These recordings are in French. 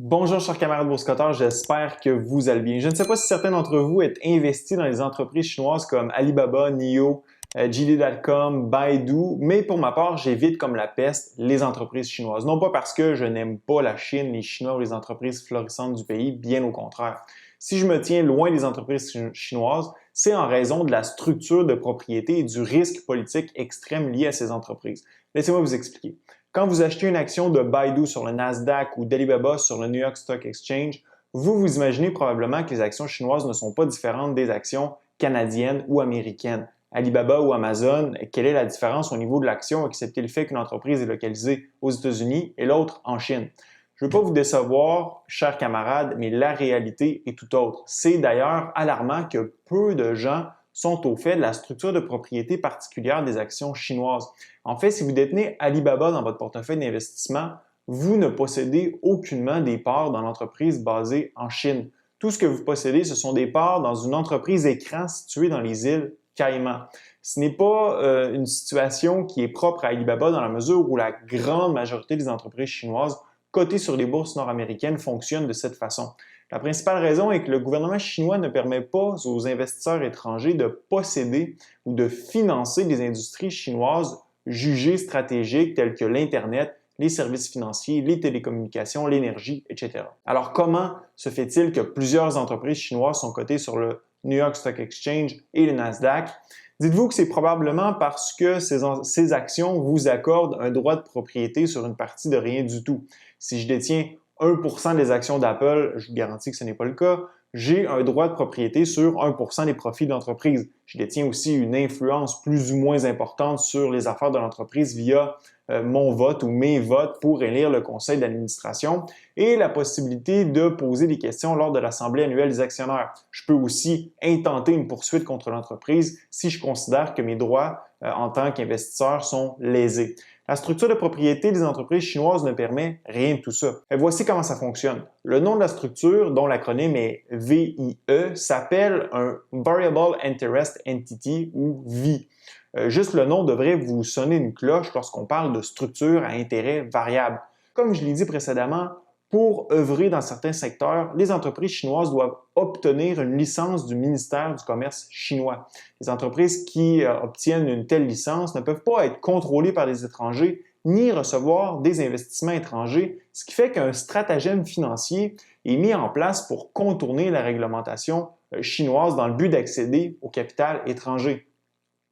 Bonjour chers camarades boursicotteurs, j'espère que vous allez bien. Je ne sais pas si certains d'entre vous êtes investis dans les entreprises chinoises comme Alibaba, NIO, JD.com, Baidu, mais pour ma part, j'évite comme la peste les entreprises chinoises. Non pas parce que je n'aime pas la Chine, les Chinois ou les entreprises florissantes du pays, bien au contraire. Si je me tiens loin des entreprises chinoises, c'est en raison de la structure de propriété et du risque politique extrême lié à ces entreprises. Laissez-moi vous expliquer. Quand vous achetez une action de Baidu sur le Nasdaq ou d'Alibaba sur le New York Stock Exchange, vous imaginez probablement que les actions chinoises ne sont pas différentes des actions canadiennes ou américaines. Alibaba ou Amazon, quelle est la différence au niveau de l'action, excepté le fait qu'une entreprise est localisée aux États-Unis et l'autre en Chine? Je ne veux pas vous décevoir, chers camarades, mais la réalité est tout autre. C'est d'ailleurs alarmant que peu de gens sont au fait de la structure de propriété particulière des actions chinoises. En fait, si vous détenez Alibaba dans votre portefeuille d'investissement, vous ne possédez aucunement des parts dans l'entreprise basée en Chine. Tout ce que vous possédez, ce sont des parts dans une entreprise écran située dans les îles Caïmans. Ce n'est pas une situation qui est propre à Alibaba dans la mesure où la grande majorité des entreprises chinoises cotées sur les bourses nord-américaines fonctionnent de cette façon. La principale raison est que le gouvernement chinois ne permet pas aux investisseurs étrangers de posséder ou de financer des industries chinoises jugées stratégiques telles que l'Internet, les services financiers, les télécommunications, l'énergie, etc. Alors comment se fait-il que plusieurs entreprises chinoises sont cotées sur le New York Stock Exchange et le Nasdaq? Dites-vous que c'est probablement parce que ces actions vous accordent un droit de propriété sur une partie de rien du tout. Si je détiens 1% des actions d'Apple, je vous garantis que ce n'est pas le cas, j'ai un droit de propriété sur 1% des profits de l'entreprise. Je détiens aussi une influence plus ou moins importante sur les affaires de l'entreprise via mon vote ou mes votes pour élire le conseil d'administration et la possibilité de poser des questions lors de l'assemblée annuelle des actionnaires. Je peux aussi intenter une poursuite contre l'entreprise si je considère que mes droits en tant qu'investisseur sont lésés. La structure de propriété des entreprises chinoises ne permet rien de tout ça. Et voici comment ça fonctionne. Le nom de la structure, dont l'acronyme est VIE, s'appelle un Variable Interest Entity ou VI. Juste le nom devrait vous sonner une cloche lorsqu'on parle de structure à intérêt variable. Comme je l'ai dit précédemment, pour œuvrer dans certains secteurs, les entreprises chinoises doivent obtenir une licence du ministère du Commerce chinois. Les entreprises qui obtiennent une telle licence ne peuvent pas être contrôlées par des étrangers ni recevoir des investissements étrangers, ce qui fait qu'un stratagème financier est mis en place pour contourner la réglementation chinoise dans le but d'accéder au capital étranger.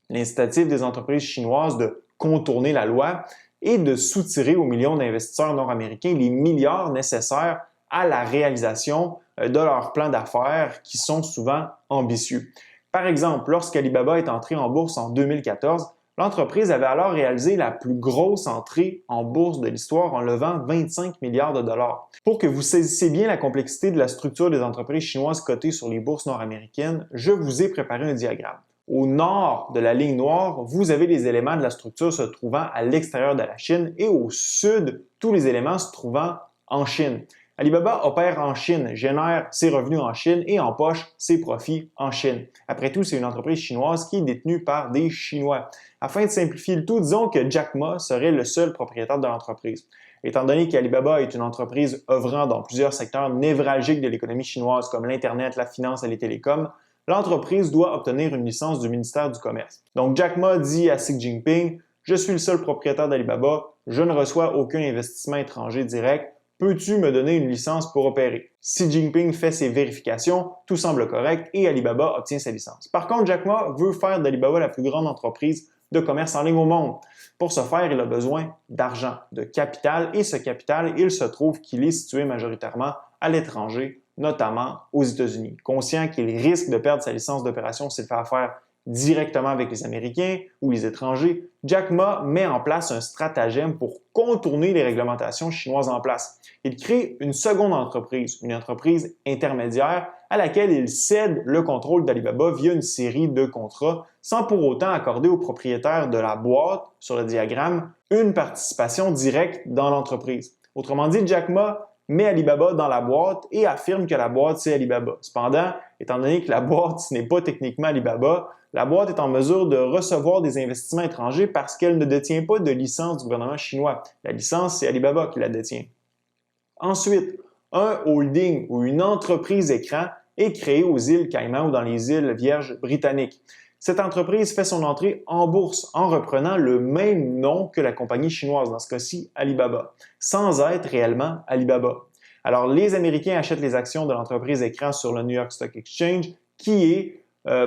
L'incitatif des entreprises chinoises de contourner la loi et de soutirer aux millions d'investisseurs nord-américains les milliards nécessaires à la réalisation de leurs plans d'affaires qui sont souvent ambitieux. Par exemple, lorsqu'Alibaba est entrée en bourse en 2014, l'entreprise avait alors réalisé la plus grosse entrée en bourse de l'histoire en levant 25 milliards de dollars. Pour que vous saisissiez bien la complexité de la structure des entreprises chinoises cotées sur les bourses nord-américaines, je vous ai préparé un diagramme. Au nord de la ligne noire, vous avez les éléments de la structure se trouvant à l'extérieur de la Chine et au sud, tous les éléments se trouvant en Chine. Alibaba opère en Chine, génère ses revenus en Chine et empoche ses profits en Chine. Après tout, c'est une entreprise chinoise qui est détenue par des Chinois. Afin de simplifier le tout, disons que Jack Ma serait le seul propriétaire de l'entreprise. Étant donné qu'Alibaba est une entreprise œuvrant dans plusieurs secteurs névralgiques de l'économie chinoise comme l'Internet, la finance et les télécoms, l'entreprise doit obtenir une licence du ministère du Commerce. Donc Jack Ma dit à Xi Jinping « Je suis le seul propriétaire d'Alibaba, je ne reçois aucun investissement étranger direct, peux-tu me donner une licence pour opérer? » Xi Jinping fait ses vérifications, tout semble correct et Alibaba obtient sa licence. Par contre, Jack Ma veut faire d'Alibaba la plus grande entreprise de commerce en ligne au monde. Pour ce faire, il a besoin d'argent, de capital et ce capital, il se trouve qu'il est situé majoritairement à l'étranger, notamment aux États-Unis. Conscient qu'il risque de perdre sa licence d'opération s'il fait affaire directement avec les Américains ou les étrangers, Jack Ma met en place un stratagème pour contourner les réglementations chinoises en place. Il crée une seconde entreprise, une entreprise intermédiaire à laquelle il cède le contrôle d'Alibaba via une série de contrats sans pour autant accorder au propriétaire de la boîte, sur le diagramme, une participation directe dans l'entreprise. Autrement dit, Jack Ma met Alibaba dans la boîte et affirme que la boîte, c'est Alibaba. Cependant, étant donné que la boîte, ce n'est pas techniquement Alibaba, la boîte est en mesure de recevoir des investissements étrangers parce qu'elle ne détient pas de licence du gouvernement chinois. La licence, c'est Alibaba qui la détient. Ensuite, un holding ou une entreprise écran est créée aux îles Caïmans ou dans les îles Vierges britanniques. Cette entreprise fait son entrée en bourse en reprenant le même nom que la compagnie chinoise, dans ce cas-ci Alibaba, sans être réellement Alibaba. Alors, les Américains achètent les actions de l'entreprise écran sur le New York Stock Exchange, qui est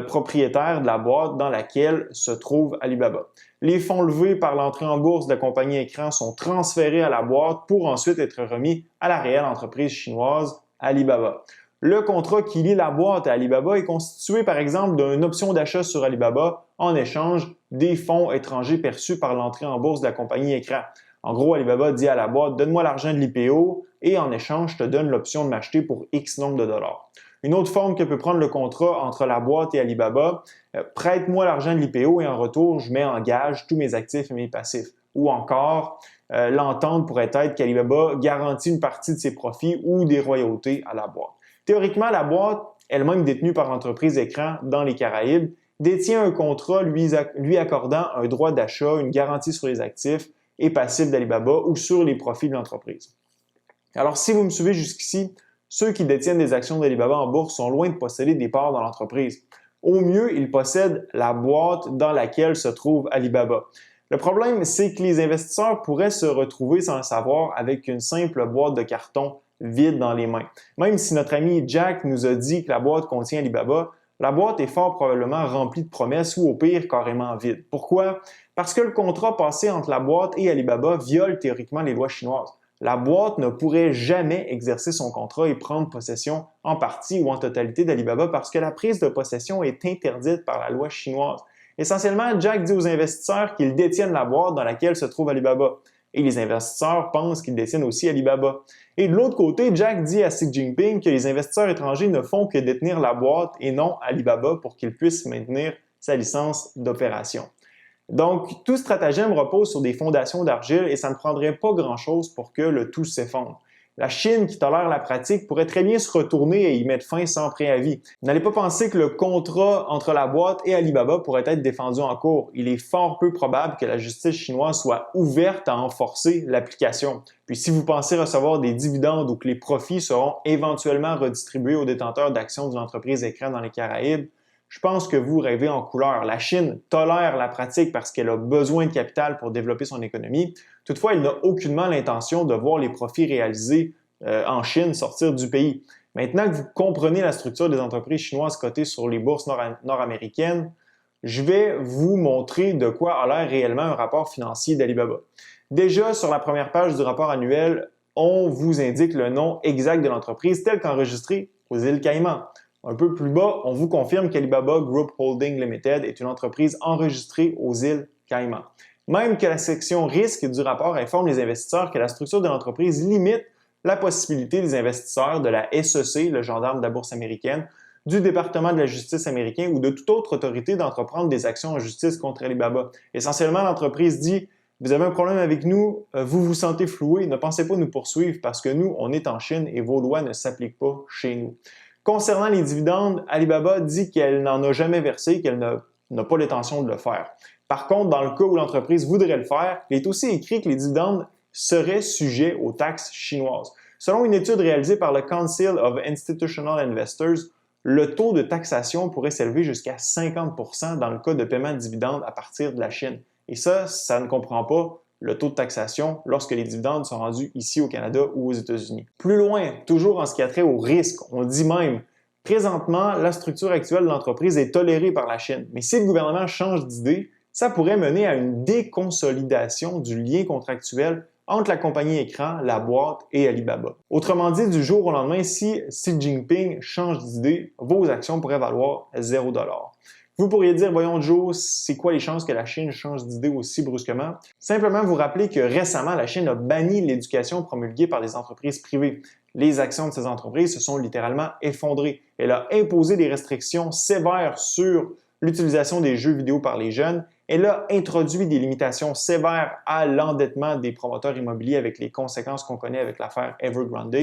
propriétaire de la boîte dans laquelle se trouve Alibaba. Les fonds levés par l'entrée en bourse de la compagnie écran sont transférés à la boîte pour ensuite être remis à la réelle entreprise chinoise Alibaba. Le contrat qui lie la boîte à Alibaba est constitué par exemple d'une option d'achat sur Alibaba en échange des fonds étrangers perçus par l'entrée en bourse de la compagnie écran. En gros, Alibaba dit à la boîte « Donne-moi l'argent de l'IPO et en échange, je te donne l'option de m'acheter pour X nombre de dollars. » Une autre forme que peut prendre le contrat entre la boîte et Alibaba, prête-moi l'argent de l'IPO et en retour, je mets en gage tous mes actifs et mes passifs. Ou encore, l'entente pourrait être qu'Alibaba garantit une partie de ses profits ou des royautés à la boîte. Théoriquement, la boîte, elle-même détenue par l'entreprise écran dans les Caraïbes, détient un contrat lui accordant un droit d'achat, une garantie sur les actifs et passifs d'Alibaba ou sur les profits de l'entreprise. Alors, si vous me suivez jusqu'ici, ceux qui détiennent des actions d'Alibaba en bourse sont loin de posséder des parts dans l'entreprise. Au mieux, ils possèdent la boîte dans laquelle se trouve Alibaba. Le problème, c'est que les investisseurs pourraient se retrouver sans le savoir avec une simple boîte de carton vide dans les mains. Même si notre ami Jack nous a dit que la boîte contient Alibaba, la boîte est fort probablement remplie de promesses ou au pire carrément vide. Pourquoi? Parce que le contrat passé entre la boîte et Alibaba viole théoriquement les lois chinoises. La boîte ne pourrait jamais exercer son contrat et prendre possession en partie ou en totalité d'Alibaba parce que la prise de possession est interdite par la loi chinoise. Essentiellement, Jack dit aux investisseurs qu'ils détiennent la boîte dans laquelle se trouve Alibaba. Et les investisseurs pensent qu'ils détiennent aussi Alibaba. Et de l'autre côté, Jack dit à Xi Jinping que les investisseurs étrangers ne font que détenir la boîte et non Alibaba pour qu'il puisse maintenir sa licence d'opération. Donc, tout stratagème repose sur des fondations d'argile et ça ne prendrait pas grand-chose pour que le tout s'effondre. La Chine, qui tolère la pratique, pourrait très bien se retourner et y mettre fin sans préavis. N'allez pas penser que le contrat entre la boîte et Alibaba pourrait être défendu en cours. Il est fort peu probable que la justice chinoise soit ouverte à en forcer l'application. Puis si vous pensez recevoir des dividendes ou que les profits seront éventuellement redistribués aux détenteurs d'actions d'une entreprise écran dans les Caraïbes, je pense que vous rêvez en couleur. La Chine tolère la pratique parce qu'elle a besoin de capital pour développer son économie. Toutefois, elle n'a aucunement l'intention de voir les profits réalisés en Chine sortir du pays. Maintenant que vous comprenez la structure des entreprises chinoises cotées sur les bourses nord-américaines, je vais vous montrer de quoi a l'air réellement un rapport financier d'Alibaba. Déjà, sur la première page du rapport annuel, on vous indique le nom exact de l'entreprise tel qu'enregistré aux îles Caïmans. Un peu plus bas, on vous confirme qu'Alibaba Group Holding Limited est une entreprise enregistrée aux îles Caïmans. Même que la section risque du rapport informe les investisseurs que la structure de l'entreprise limite la possibilité des investisseurs de la SEC, le gendarme de la bourse américaine, du département de la justice américain ou de toute autre autorité d'entreprendre des actions en justice contre Alibaba. Essentiellement, l'entreprise dit « Vous avez un problème avec nous, vous vous sentez floué, ne pensez pas nous poursuivre parce que nous, on est en Chine et vos lois ne s'appliquent pas chez nous. » Concernant les dividendes, Alibaba dit qu'elle n'en a jamais versé, qu'elle n'a pas l'intention de le faire. Par contre, dans le cas où l'entreprise voudrait le faire, il est aussi écrit que les dividendes seraient sujets aux taxes chinoises. Selon une étude réalisée par le Council of Institutional Investors, le taux de taxation pourrait s'élever jusqu'à 50% dans le cas de paiement de dividendes à partir de la Chine. Et ça ne comprend pas le taux de taxation lorsque les dividendes sont rendus ici au Canada ou aux États-Unis. Plus loin, toujours en ce qui a trait au risque, on dit même « Présentement, la structure actuelle de l'entreprise est tolérée par la Chine, mais si le gouvernement change d'idée, ça pourrait mener à une déconsolidation du lien contractuel entre la compagnie écran, la boîte et Alibaba. » Autrement dit, du jour au lendemain, si Xi Jinping change d'idée, vos actions pourraient valoir 0 $. Vous pourriez dire, voyons Joe, c'est quoi les chances que la Chine change d'idée aussi brusquement? Simplement vous rappeler que récemment, la Chine a banni l'éducation promulguée par les entreprises privées. Les actions de ces entreprises se sont littéralement effondrées. Elle a imposé des restrictions sévères sur l'utilisation des jeux vidéo par les jeunes. Elle a introduit des limitations sévères à l'endettement des promoteurs immobiliers avec les conséquences qu'on connaît avec l'affaire Evergrande.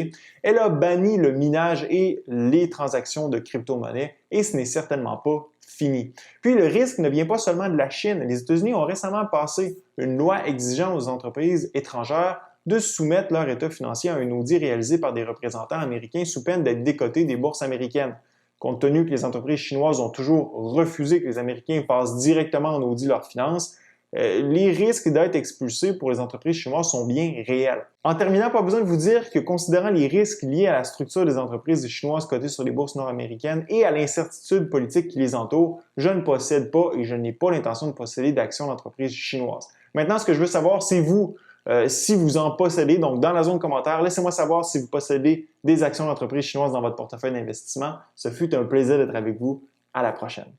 Elle a banni le minage et les transactions de crypto-monnaies et ce n'est certainement pas fini. Puis le risque ne vient pas seulement de la Chine. Les États-Unis ont récemment passé une loi exigeant aux entreprises étrangères de soumettre leur état financier à un audit réalisé par des représentants américains sous peine d'être décotés des bourses américaines. Compte tenu que les entreprises chinoises ont toujours refusé que les Américains passent directement en audit leurs finances, les risques d'être expulsés pour les entreprises chinoises sont bien réels. En terminant, pas besoin de vous dire que considérant les risques liés à la structure des entreprises chinoises cotées sur les bourses nord-américaines et à l'incertitude politique qui les entoure, je ne possède pas et je n'ai pas l'intention de posséder d'actions d'entreprises chinoises. Maintenant, ce que je veux savoir, c'est vous. Si vous en possédez, donc dans la zone commentaire, laissez-moi savoir si vous possédez des actions d'entreprises chinoises dans votre portefeuille d'investissement. Ce fut un plaisir d'être avec vous. À la prochaine.